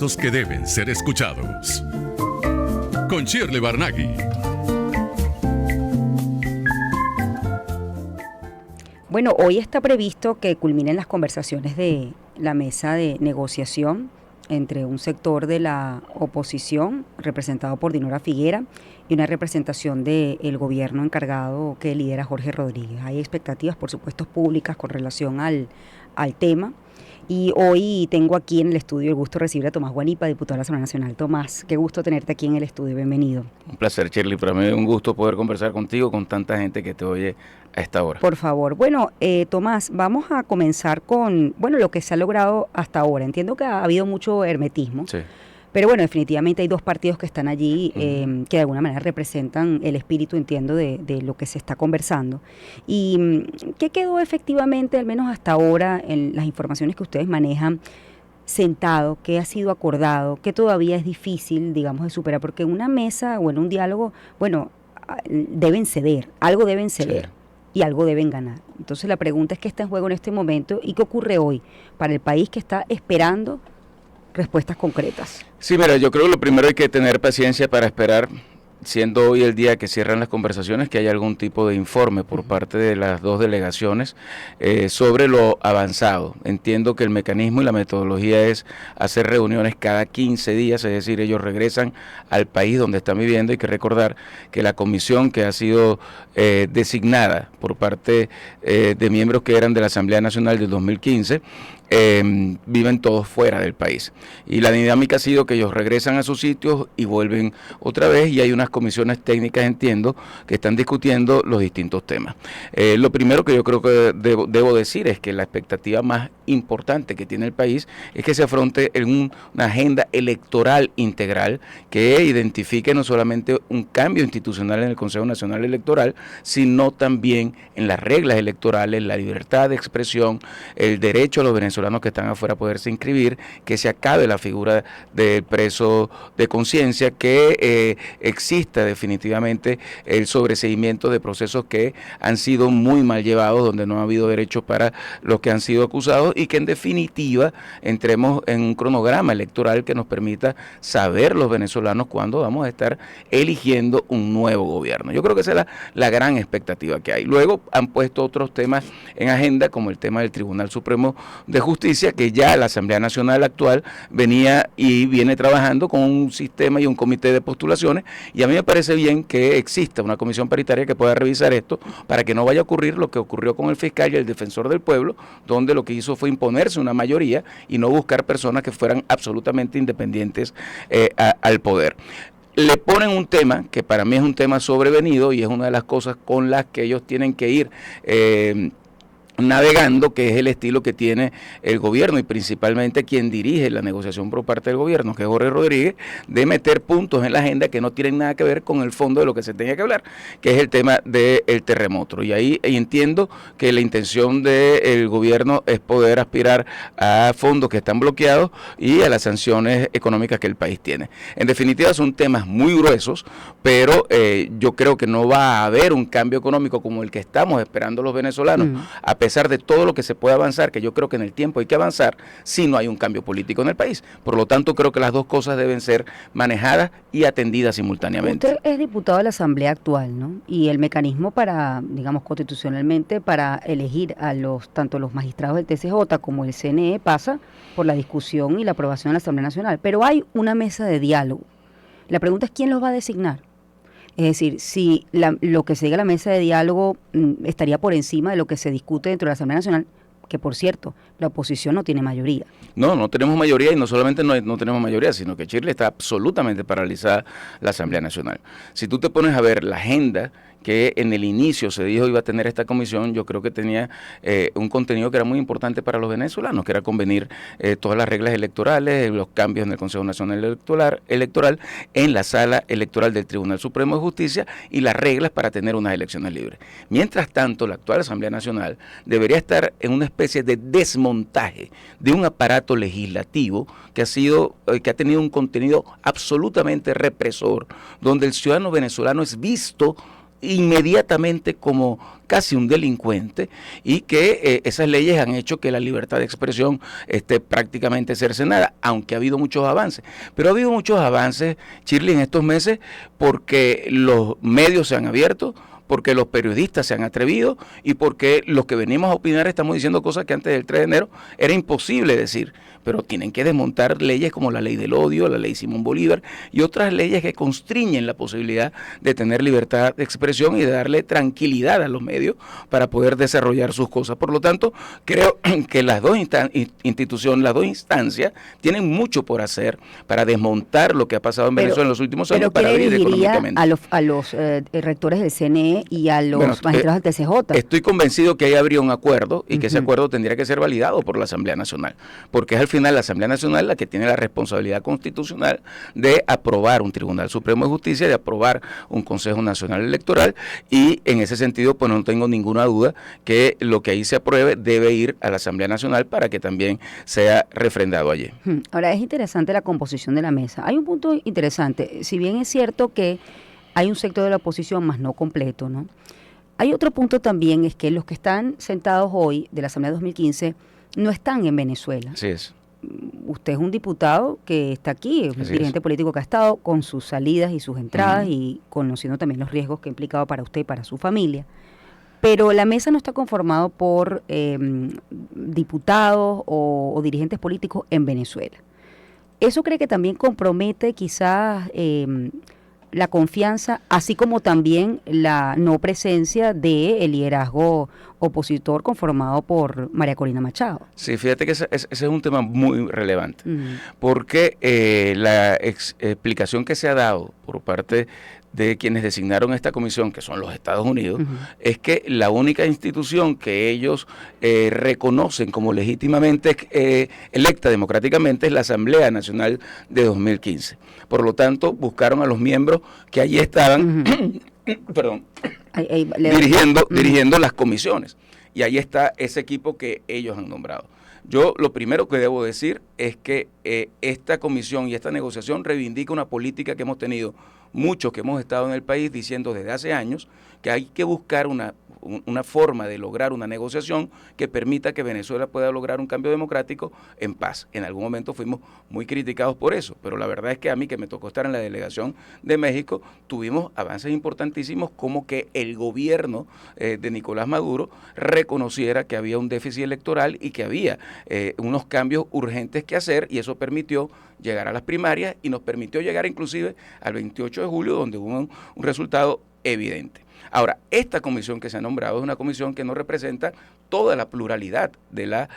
Los que deben ser escuchados. Con Shirley Barnaghi. Bueno, hoy está previsto que culminen las conversaciones de la mesa de negociación entre un sector de la oposición, representado por Dinora Figuera, y una representación del gobierno encargado que lidera Jorge Rodríguez. Hay expectativas, por supuesto, públicas con relación al tema. Y hoy tengo aquí en el estudio el gusto de recibir a Tomás Guanipa, diputado de la Asamblea Nacional. Tomás, qué gusto tenerte aquí en el estudio, bienvenido. Un placer, Shirley, para mí es un gusto poder conversar contigo, con tanta gente que te oye a esta hora. Por favor. Bueno, Tomás, vamos a comenzar con lo que se ha logrado hasta ahora. Entiendo que ha habido mucho hermetismo. Sí. Pero bueno, definitivamente hay dos partidos que están allí que de alguna manera representan el espíritu, entiendo, de lo que se está conversando. ¿Y qué quedó efectivamente, al menos hasta ahora, en las informaciones que ustedes manejan, sentado, qué ha sido acordado, qué todavía es difícil, digamos, de superar? Porque en una mesa o en un diálogo, deben ceder, algo deben ceder. Sí. Y algo deben ganar. Entonces la pregunta es qué está en juego en este momento y qué ocurre hoy para el país que está esperando respuestas concretas. Sí, mira, yo creo que lo primero hay que tener paciencia para esperar, siendo hoy el día que cierran las conversaciones, que haya algún tipo de informe por parte de las dos delegaciones sobre lo avanzado. Entiendo que el mecanismo y la metodología es hacer reuniones cada 15 días, es decir, ellos regresan al país donde están viviendo. Hay que recordar que la comisión que ha sido designada por parte de miembros que eran de la Asamblea Nacional del 2015, viven todos fuera del país. Y la dinámica ha sido que ellos regresan a sus sitios y vuelven otra vez, y hay unas comisiones técnicas, entiendo, que están discutiendo los distintos temas. Lo primero que yo creo que debo decir es que la expectativa más importante que tiene el país es que se afronte en una agenda electoral integral que identifique no solamente un cambio institucional en el Consejo Nacional Electoral, sino también en las reglas electorales, la libertad de expresión, el derecho a los venezolanos que están afuera a poderse inscribir, que se acabe la figura del preso de conciencia, que exista definitivamente el sobreseimiento de procesos que han sido muy mal llevados, donde no ha habido derechos para los que han sido acusados, y que en definitiva entremos en un cronograma electoral que nos permita saber los venezolanos cuándo vamos a estar eligiendo un nuevo gobierno. Yo creo que esa es la gran expectativa que hay. Luego han puesto otros temas en agenda, como el tema del Tribunal Supremo de Justicia, que ya la Asamblea Nacional actual venía y viene trabajando con un sistema y un comité de postulaciones, y a mí me parece bien que exista una comisión paritaria que pueda revisar esto para que no vaya a ocurrir lo que ocurrió con el fiscal y el defensor del pueblo, donde lo que hizo fue imponerse una mayoría y no buscar personas que fueran absolutamente independientes al poder. Le ponen un tema que para mí es un tema sobrevenido y es una de las cosas con las que ellos tienen que ir navegando, que es el estilo que tiene el gobierno y principalmente quien dirige la negociación por parte del gobierno, que es Jorge Rodríguez, de meter puntos en la agenda que no tienen nada que ver con el fondo de lo que se tenía que hablar, que es el tema del terremoto. Y ahí entiendo que la intención del gobierno es poder aspirar a fondos que están bloqueados y a las sanciones económicas que el país tiene. En definitiva, son temas muy gruesos, pero yo creo que no va a haber un cambio económico como el que estamos esperando los venezolanos, a pesar de todo lo que se puede avanzar, que yo creo que en el tiempo hay que avanzar, si no hay un cambio político en el país. Por lo tanto, creo que las dos cosas deben ser manejadas y atendidas simultáneamente. Usted es diputado de la Asamblea actual, ¿no? Y el mecanismo para, digamos, constitucionalmente, para elegir a tanto los magistrados del TCJ como el CNE pasa por la discusión y la aprobación de la Asamblea Nacional. Pero hay una mesa de diálogo. La pregunta es ¿quién los va a designar? Es decir, si lo que se diga a la mesa de diálogo estaría por encima de lo que se discute dentro de la Asamblea Nacional, que por cierto, la oposición no tiene mayoría. No tenemos mayoría, y no solamente no tenemos mayoría, sino que Chile está absolutamente paralizada la Asamblea Nacional. Si tú te pones a ver la agenda que en el inicio se dijo iba a tener esta comisión, yo creo que tenía un contenido que era muy importante para los venezolanos, que era convenir todas las reglas electorales, los cambios en el Consejo Nacional Electoral, en la sala electoral del Tribunal Supremo de Justicia y las reglas para tener unas elecciones libres. Mientras tanto, la actual Asamblea Nacional debería estar en una especie de desmontaje de un aparato legislativo que ha tenido un contenido absolutamente represor, donde el ciudadano venezolano es visto inmediatamente como casi un delincuente, y que esas leyes han hecho que la libertad de expresión esté prácticamente cercenada, aunque ha habido muchos avances. Pero ha habido muchos avances, Shirley, en estos meses, porque los medios se han abierto, porque los periodistas se han atrevido y porque los que venimos a opinar estamos diciendo cosas que antes del 3 de enero era imposible decir, pero tienen que desmontar leyes como la ley del odio, la ley Simón Bolívar y otras leyes que constriñen la posibilidad de tener libertad de expresión y de darle tranquilidad a los medios para poder desarrollar sus cosas. Por lo tanto, creo que las dos instituciones, las dos instancias tienen mucho por hacer para desmontar lo que ha pasado en Venezuela en los últimos años para abrir económicamente. A los rectores del CNE y a los magistrados del TCJ. Estoy convencido que ahí habría un acuerdo y que ese acuerdo tendría que ser validado por la Asamblea Nacional, porque es al final la Asamblea Nacional la que tiene la responsabilidad constitucional de aprobar un Tribunal Supremo de Justicia, de aprobar un Consejo Nacional Electoral, y en ese sentido pues no tengo ninguna duda que lo que ahí se apruebe debe ir a la Asamblea Nacional para que también sea refrendado allí. Ahora, es interesante la composición de la mesa. Hay un punto interesante, si bien es cierto que hay un sector de la oposición, más no completo, ¿no? Hay otro punto también, es que los que están sentados hoy de la Asamblea 2015 no están en Venezuela. Así es. Usted es un diputado que está aquí, es un dirigente político que ha estado con sus salidas y sus entradas y conociendo también los riesgos que ha implicado para usted y para su familia. Pero la mesa no está conformado por diputados o dirigentes políticos en Venezuela. ¿Eso cree que también compromete quizás la confianza, así como también la no presencia del liderazgo opositor conformado por María Corina Machado? Sí, fíjate que ese es un tema muy relevante, porque la explicación que se ha dado por parte de quienes designaron esta comisión, que son los Estados Unidos, es que la única institución que ellos reconocen como legítimamente electa democráticamente es la Asamblea Nacional de 2015. Por lo tanto, buscaron a los miembros que allí estaban, perdón, dirigiendo las comisiones. Y ahí está ese equipo que ellos han nombrado. Yo lo primero que debo decir es que esta comisión y esta negociación reivindica una política que hemos tenido muchos que hemos estado en el país diciendo desde hace años que hay que buscar una forma de lograr una negociación que permita que Venezuela pueda lograr un cambio democrático en paz. En algún momento fuimos muy criticados por eso, pero la verdad es que a mí, que me tocó estar en la delegación de México, tuvimos avances importantísimos, como que el gobierno de Nicolás Maduro reconociera que había un déficit electoral y que había unos cambios urgentes que hacer, y eso permitió llegar a las primarias y nos permitió llegar inclusive al 28 de julio, donde hubo un resultado evidente. Ahora, esta comisión que se ha nombrado es una comisión que no representa toda la pluralidad de la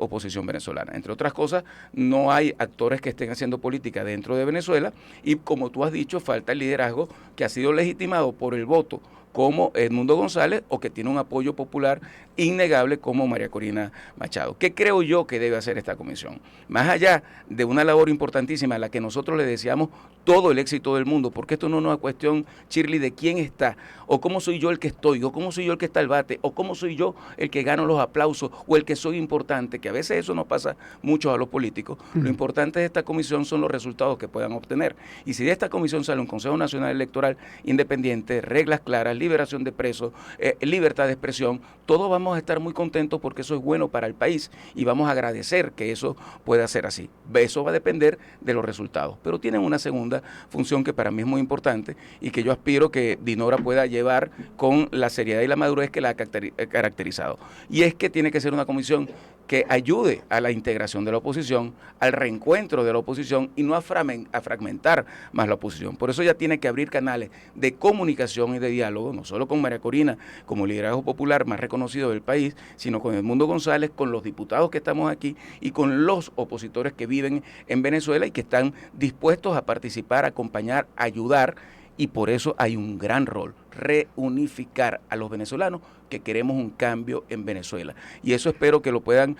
oposición venezolana. Entre otras cosas, no hay actores que estén haciendo política dentro de Venezuela, y como tú has dicho, falta el liderazgo que ha sido legitimado por el voto, como Edmundo González, o que tiene un apoyo popular innegable como María Corina Machado. ¿Qué creo yo que debe hacer esta comisión? Más allá de una labor importantísima a la que nosotros le deseamos todo el éxito del mundo, porque esto no es una cuestión, Shirley, de quién está, o cómo soy yo el que estoy, o cómo soy yo el que está al bate, o cómo soy yo el que gano los aplausos, o el que soy importante, que a veces eso nos pasa mucho a los políticos. Lo importante de esta comisión son los resultados que puedan obtener. Y si de esta comisión sale un Consejo Nacional Electoral independiente, reglas claras, liberación de presos, libertad de expresión, todos vamos a estar muy contentos, porque eso es bueno para el país y vamos a agradecer que eso pueda ser así. Eso va a depender de los resultados, pero tienen una segunda función que para mí es muy importante y que yo aspiro que Dinora pueda llevar con la seriedad y la madurez que la ha caracterizado, y es que tiene que ser una comisión que ayude a la integración de la oposición, al reencuentro de la oposición, y no a fragmentar más la oposición. Por eso ya tiene que abrir canales de comunicación y de diálogo, no solo con María Corina como liderazgo popular más reconocido del país, sino con Edmundo González, con los diputados que estamos aquí y con los opositores que viven en Venezuela y que están dispuestos a participar, a acompañar, a ayudar. Y por eso hay un gran rol, reunificar a los venezolanos que queremos un cambio en Venezuela. Y eso espero que lo puedan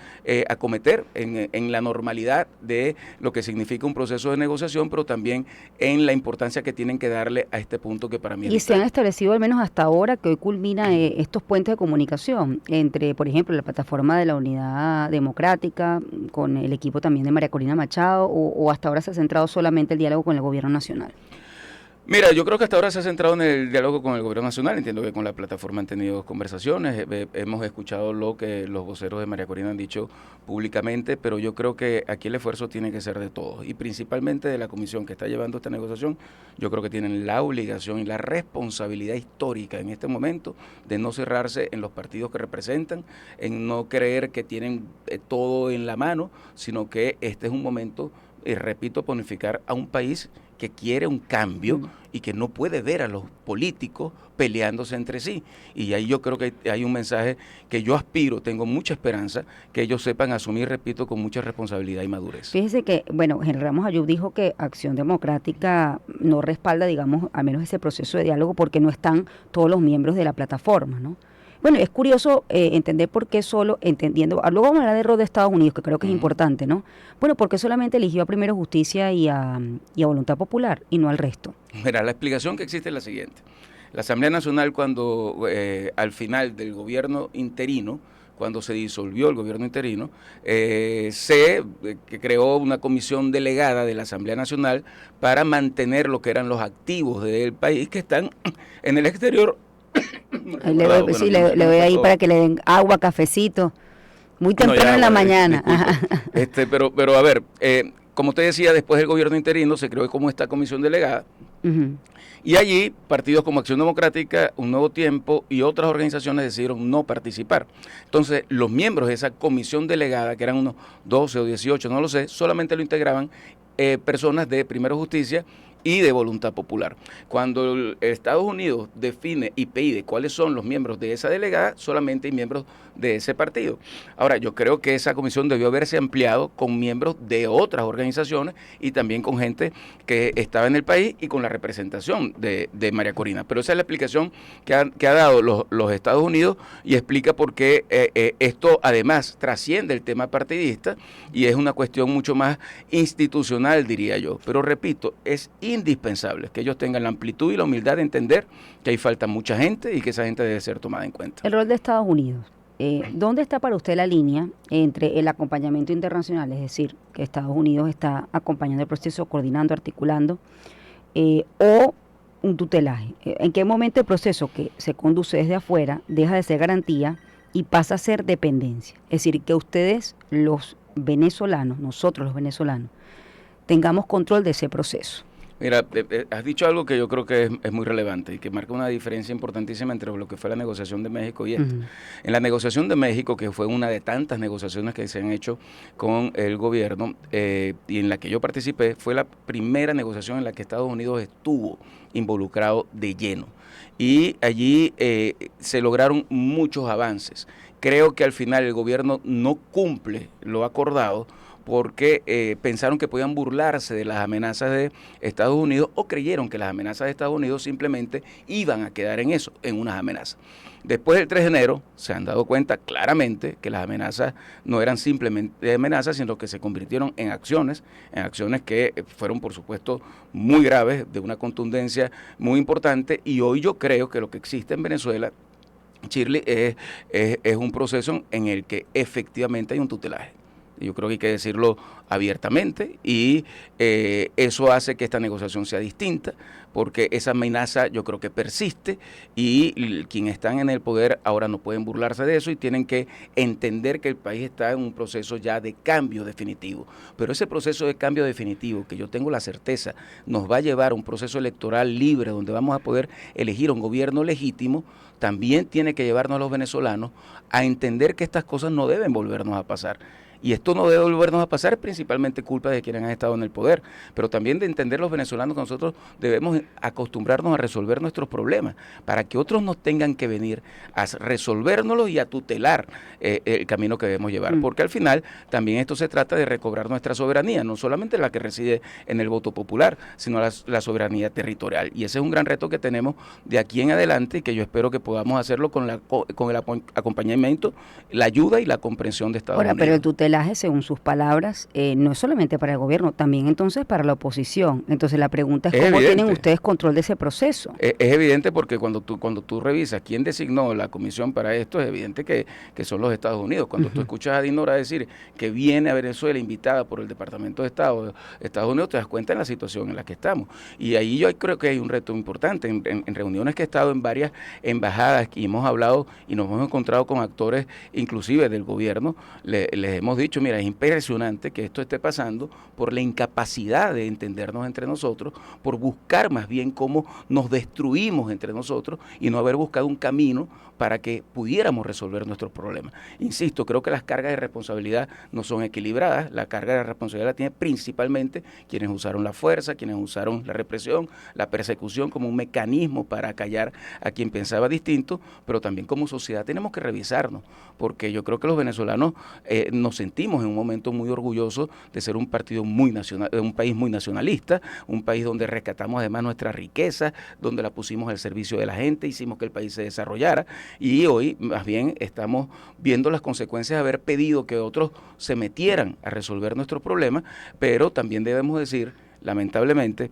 acometer en la normalidad de lo que significa un proceso de negociación, pero también en la importancia que tienen que darle a este punto que para mí es Y vital. se han establecido, al menos hasta ahora, que hoy culmina estos puentes de comunicación entre, por ejemplo, la plataforma de la Unidad Democrática, con el equipo también de María Corina Machado, o hasta ahora se ha centrado solamente el diálogo con el gobierno nacional. Mira, yo creo que hasta ahora se ha centrado en el diálogo con el gobierno nacional. Entiendo que con la plataforma han tenido conversaciones. Hemos escuchado lo que los voceros de María Corina han dicho públicamente, pero yo creo que aquí el esfuerzo tiene que ser de todos y principalmente de la comisión que está llevando esta negociación. Yo creo que tienen la obligación y la responsabilidad histórica en este momento de no cerrarse en los partidos que representan, en no creer que tienen todo en la mano, sino que este es un momento, repito, para unificar a un país que quiere un cambio y que no puede ver a los políticos peleándose entre sí. Y ahí yo creo que hay un mensaje que yo aspiro, tengo mucha esperanza, que ellos sepan asumir, repito, con mucha responsabilidad y madurez. Fíjese que, bueno, Henry Ramos Ayub dijo que Acción Democrática no respalda, digamos, al menos ese proceso de diálogo porque no están todos los miembros de la plataforma, ¿no? Bueno, es curioso entender por qué solo, entendiendo, luego vamos a hablar de rol de Estados Unidos, que creo que es importante, ¿no? Bueno, ¿por qué solamente eligió a Primero Justicia y a Voluntad Popular y no al resto? Mira, la explicación que existe es la siguiente. La Asamblea Nacional, cuando al final del gobierno interino, cuando se disolvió el gobierno interino, se creó una comisión delegada de la Asamblea Nacional para mantener lo que eran los activos del país que están en el exterior. Le doy ahí para que le den agua, cafecito, muy temprano en la mañana. Pero a ver, como te decía, después del gobierno interino se creó como esta comisión delegada. Y allí partidos como Acción Democrática, Un Nuevo Tiempo y otras organizaciones decidieron no participar. Entonces, los miembros de esa comisión delegada, que eran unos 12 o 18, no lo sé, solamente lo integraban personas de Primero Justicia y de Voluntad Popular. Cuando Estados Unidos define y pide cuáles son los miembros de esa delegada, solamente hay miembros de ese partido. Ahora, yo creo que esa comisión debió haberse ampliado con miembros de otras organizaciones y también con gente que estaba en el país y con la representación de María Corina. Pero esa es la explicación que ha dado los Estados Unidos y explica por qué esto además trasciende el tema partidista y es una cuestión mucho más institucional, diría yo. Pero repito, es indispensable que ellos tengan la amplitud y la humildad de entender que ahí falta mucha gente y que esa gente debe ser tomada en cuenta. El rol de Estados Unidos. ¿Dónde está para usted la línea entre el acompañamiento internacional, es decir, que Estados Unidos está acompañando el proceso, coordinando, articulando, o un tutelaje? ¿En qué momento el proceso que se conduce desde afuera deja de ser garantía y pasa a ser dependencia? Es decir, que ustedes, los venezolanos, nosotros los venezolanos, tengamos control de ese proceso. Mira, has dicho algo que yo creo que es muy relevante y que marca una diferencia importantísima entre lo que fue la negociación de México y esto. En la negociación de México, que fue una de tantas negociaciones que se han hecho con el gobierno y en la que yo participé, fue la primera negociación en la que Estados Unidos estuvo involucrado de lleno. Y allí se lograron muchos avances. Creo que al final el gobierno no cumple lo acordado, porque pensaron que podían burlarse de las amenazas de Estados Unidos o creyeron que las amenazas de Estados Unidos simplemente iban a quedar en eso, en unas amenazas. Después del 3 de enero se han dado cuenta claramente que las amenazas no eran simplemente amenazas, sino que se convirtieron en acciones que fueron por supuesto muy graves, de una contundencia muy importante, y hoy yo creo que lo que existe en Venezuela, Shirley, es un proceso en el que efectivamente hay un tutelaje. Yo creo que hay que decirlo abiertamente y eso hace que esta negociación sea distinta, porque esa amenaza yo creo que persiste y quienes están en el poder ahora no pueden burlarse de eso y tienen que entender que el país está en un proceso ya de cambio definitivo. Pero ese proceso de cambio definitivo, que yo tengo la certeza, nos va a llevar a un proceso electoral libre donde vamos a poder elegir un gobierno legítimo, también tiene que llevarnos a los venezolanos a entender que estas cosas no deben volvernos a pasar. Y esto no debe volvernos a pasar, es principalmente culpa de quienes han estado en el poder, pero también de entender los venezolanos que nosotros debemos acostumbrarnos a resolver nuestros problemas, para que otros nos tengan que venir a resolvérnoslos y a tutelar el camino que debemos llevar. Porque al final también esto se trata de recobrar nuestra soberanía, no solamente la que reside en el voto popular, sino la soberanía territorial. Y ese es un gran reto que tenemos de aquí en adelante y que yo espero que podamos hacerlo con el acompañamiento, la ayuda y la comprensión de Estados Unidos. Pero el tutelaje, según sus palabras, no es solamente para el gobierno, también entonces para la oposición. Entonces la pregunta es ¿cómo tienen ustedes control de ese proceso? Es evidente porque cuando tú revisas quién designó la comisión para esto, es evidente que son los Estados Unidos. Cuando tú escuchas a Dinora decir que viene a Venezuela invitada por el Departamento de Estado de Estados Unidos, te das cuenta en la situación en la que estamos. Y ahí yo creo que hay un reto importante. En reuniones que he estado en varias embajadas y hemos hablado y nos hemos encontrado con actores inclusive del gobierno, les hemos dicho, mira, es impresionante que esto esté pasando por la incapacidad de entendernos entre nosotros, por buscar más bien cómo nos destruimos entre nosotros y no haber buscado un camino para que pudiéramos resolver nuestros problemas. Insisto, creo que las cargas de responsabilidad no son equilibradas, la carga de responsabilidad la tiene principalmente quienes usaron la fuerza, quienes usaron la represión, la persecución como un mecanismo para acallar a quien pensaba distinto, pero también como sociedad tenemos que revisarnos, porque yo creo que los venezolanos nos sentimos en un momento muy orgullosos de ser un partido muy nacional, un país muy nacionalista, un país donde rescatamos además nuestra riqueza, donde la pusimos al servicio de la gente, hicimos que el país se desarrollara, y hoy más bien estamos viendo las consecuencias de haber pedido que otros se metieran a resolver nuestros problemas, pero también debemos decir, lamentablemente,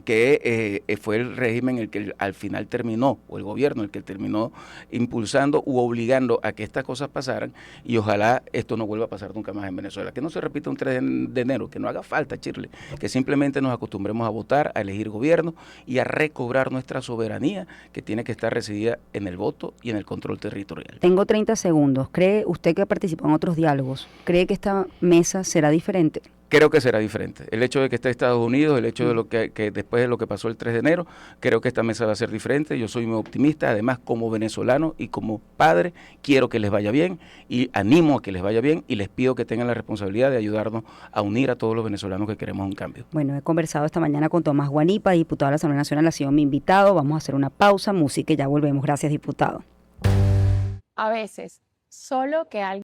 que fue el régimen el que al final terminó, o el gobierno el que terminó impulsando u obligando a que estas cosas pasaran, y ojalá esto no vuelva a pasar nunca más en Venezuela, que no se repita un 3 de enero, que no haga falta, Shirley, que simplemente nos acostumbremos a votar, a elegir gobierno y a recobrar nuestra soberanía que tiene que estar residida en el voto y en el control territorial. Tengo 30 segundos. ¿Cree usted que participó en otros diálogos? ¿Cree que esta mesa será diferente? Creo que será diferente. El hecho de que esté Estados Unidos, el hecho de lo que después de lo que pasó el 3 de enero, creo que esta mesa va a ser diferente. Yo soy muy optimista, además como venezolano y como padre, quiero que les vaya bien y animo a que les vaya bien y les pido que tengan la responsabilidad de ayudarnos a unir a todos los venezolanos que queremos un cambio. Bueno, he conversado esta mañana con Tomás Guanipa, diputado de la Asamblea Nacional, ha sido mi invitado. Vamos a hacer una pausa, música y ya volvemos. Gracias, diputado. A veces, solo que alguien